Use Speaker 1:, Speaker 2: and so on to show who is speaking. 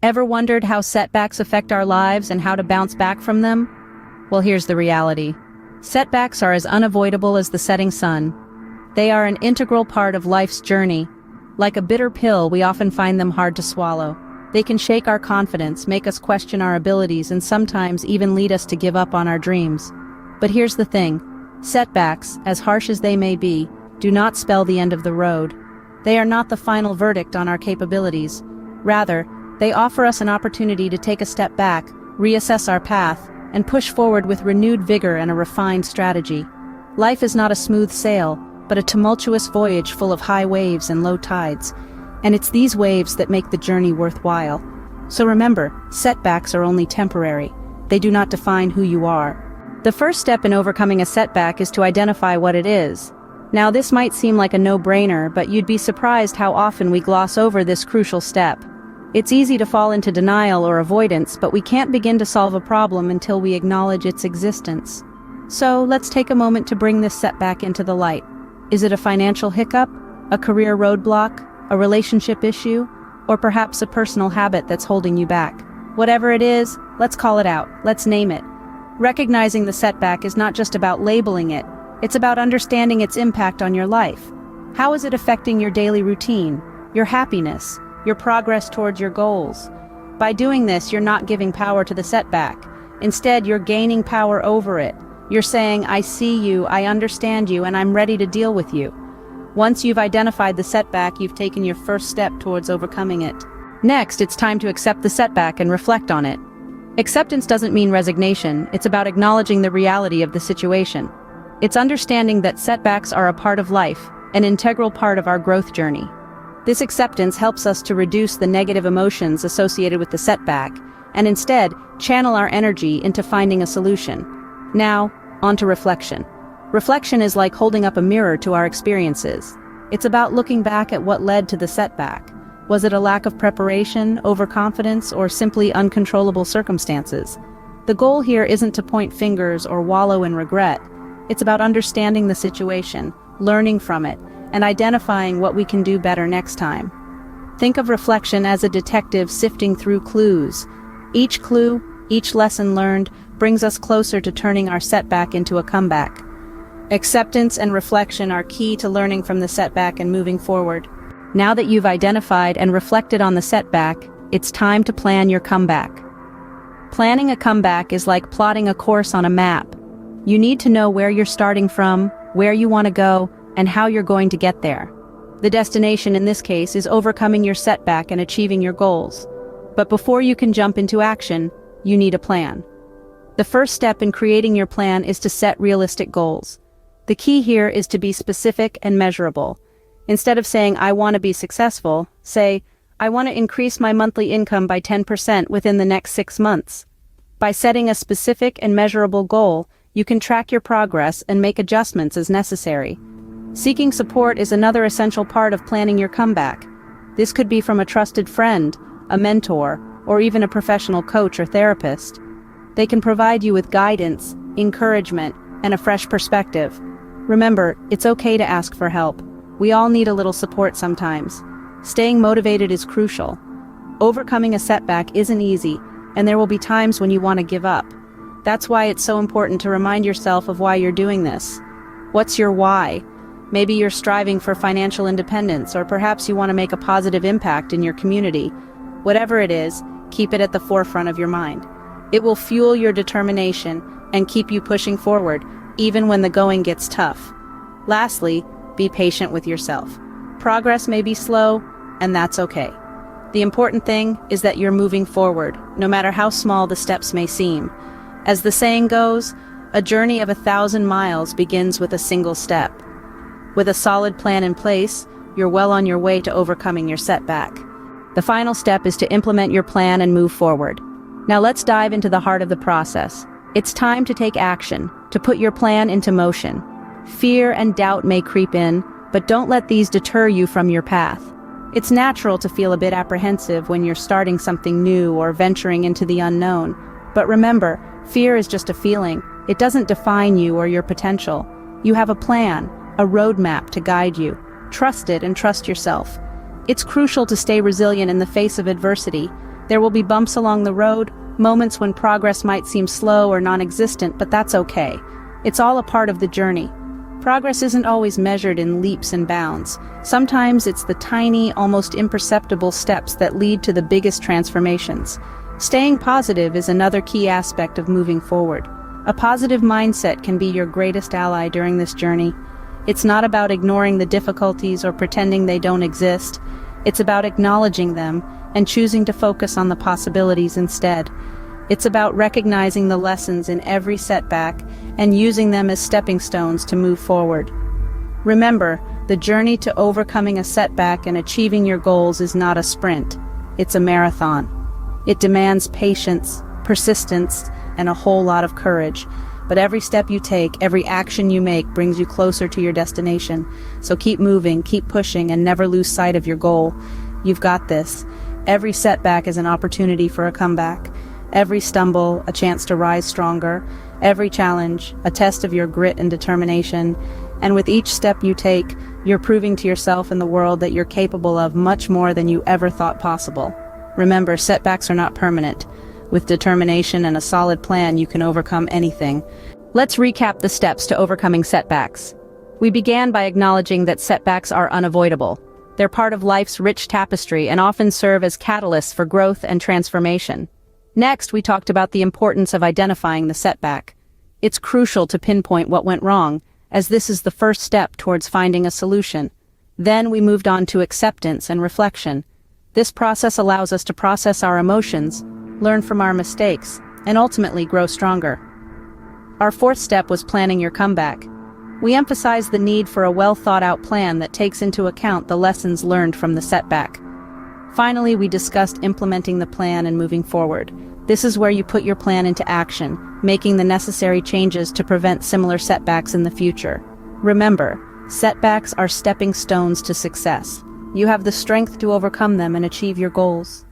Speaker 1: Ever wondered how setbacks affect our lives and how to bounce back from them? Well, here's the reality. Setbacks are as unavoidable as the setting sun. They are an integral part of life's journey. Like a bitter pill, we often find them hard to swallow. They can shake our confidence, make us question our abilities, and sometimes even lead us to give up on our dreams. But here's the thing. Setbacks, as harsh as they may be, do not spell the end of the road. They are not the final verdict on our capabilities. Rather, they offer us an opportunity to take a step back, reassess our path, and push forward with renewed vigor and a refined strategy. Life is not a smooth sail, but a tumultuous voyage full of high waves and low tides. And it's these waves that make the journey worthwhile. So remember, setbacks are only temporary. They do not define who you are. The first step in overcoming a setback is to identify what it is. Now, this might seem like a no-brainer, but you'd be surprised how often we gloss over this crucial step. It's easy to fall into denial or avoidance, but we can't begin to solve a problem until we acknowledge its existence. So, let's take a moment to bring this setback into the light. Is it a financial hiccup, a career roadblock, a relationship issue, or perhaps a personal habit that's holding you back? Whatever it is, let's call it out. Let's name it. Recognizing the setback is not just about labeling it. It's about understanding its impact on your life. How is it affecting your daily routine, your happiness, your progress towards your goals? By doing this, you're not giving power to the setback. Instead, you're gaining power over it. You're saying, I see you, I understand you, and I'm ready to deal with you. Once you've identified the setback, you've taken your first step towards overcoming it. Next, it's time to accept the setback and reflect on it. Acceptance doesn't mean resignation, it's about acknowledging the reality of the situation. It's understanding that setbacks are a part of life, an integral part of our growth journey. This acceptance helps us to reduce the negative emotions associated with the setback, and instead, channel our energy into finding a solution. Now, on to reflection. Reflection is like holding up a mirror to our experiences. It's about looking back at what led to the setback. Was it a lack of preparation, overconfidence, or simply uncontrollable circumstances? The goal here isn't to point fingers or wallow in regret. It's about understanding the situation, learning from it, and identifying what we can do better next time. Think of reflection as a detective sifting through clues. Each clue, each lesson learned, brings us closer to turning our setback into a comeback. Acceptance and reflection are key to learning from the setback and moving forward. Now that you've identified and reflected on the setback, it's time to plan your comeback. Planning a comeback is like plotting a course on a map. You need to know where you're starting from, where you want to go, and how you're going to get there. The destination in this case is overcoming your setback and achieving your goals. But before you can jump into action, you need a plan. The first step in creating your plan is to set realistic goals. The key here is to be specific and measurable. Instead of saying, I want to be successful, say, I want to increase my monthly income by 10% within the next 6 months. By setting a specific and measurable goal, you can track your progress and make adjustments as necessary. Seeking support is another essential part of planning your comeback. This could be from a trusted friend, a mentor, or even a professional coach or therapist. They can provide you with guidance, encouragement, and a fresh perspective. Remember, it's okay to ask for help. We all need a little support sometimes. Staying motivated is crucial. Overcoming a setback isn't easy, and there will be times when you want to give up. That's why it's so important to remind yourself of why you're doing this. What's your why? Maybe you're striving for financial independence, or perhaps you want to make a positive impact in your community. Whatever it is, keep it at the forefront of your mind. It will fuel your determination and keep you pushing forward, even when the going gets tough. Lastly, be patient with yourself. Progress may be slow, and that's okay. The important thing is that you're moving forward, no matter how small the steps may seem. As the saying goes, a journey of 1,000 miles begins with a single step. With a solid plan in place, you're well on your way to overcoming your setback. The final step is to implement your plan and move forward. Now let's dive into the heart of the process. It's time to take action, to put your plan into motion. Fear and doubt may creep in, but don't let these deter you from your path. It's natural to feel a bit apprehensive when you're starting something new or venturing into the unknown. But remember, fear is just a feeling. It doesn't define you or your potential. You have a plan, a roadmap to guide you. Trust it and trust yourself. It's crucial to stay resilient in the face of adversity. There will be bumps along the road, moments when progress might seem slow or non-existent, but that's okay. It's all a part of the journey. Progress isn't always measured in leaps and bounds. Sometimes it's the tiny, almost imperceptible steps that lead to the biggest transformations. Staying positive is another key aspect of moving forward. A positive mindset can be your greatest ally during this journey. It's not about ignoring the difficulties or pretending they don't exist. It's about acknowledging them and choosing to focus on the possibilities instead. It's about recognizing the lessons in every setback and using them as stepping stones to move forward. Remember, the journey to overcoming a setback and achieving your goals is not a sprint. It's a marathon. It demands patience, persistence, and a whole lot of courage. But every step you take, every action you make brings you closer to your destination. So keep moving, keep pushing, and never lose sight of your goal. You've got this. Every setback is an opportunity for a comeback. Every stumble, a chance to rise stronger. Every challenge, a test of your grit and determination. And with each step you take, you're proving to yourself and the world that you're capable of much more than you ever thought possible. Remember, setbacks are not permanent. With determination and a solid plan, you can overcome anything. Let's recap the steps to overcoming setbacks. We began by acknowledging that setbacks are unavoidable. They're part of life's rich tapestry and often serve as catalysts for growth and transformation. Next, we talked about the importance of identifying the setback. It's crucial to pinpoint what went wrong, as this is the first step towards finding a solution. Then we moved on to acceptance and reflection. This process allows us to process our emotions, learn from our mistakes, and ultimately grow stronger. Our fourth step was planning your comeback. We emphasized the need for a well-thought-out plan that takes into account the lessons learned from the setback. Finally, we discussed implementing the plan and moving forward. This is where you put your plan into action, making the necessary changes to prevent similar setbacks in the future. Remember, setbacks are stepping stones to success. You have the strength to overcome them and achieve your goals.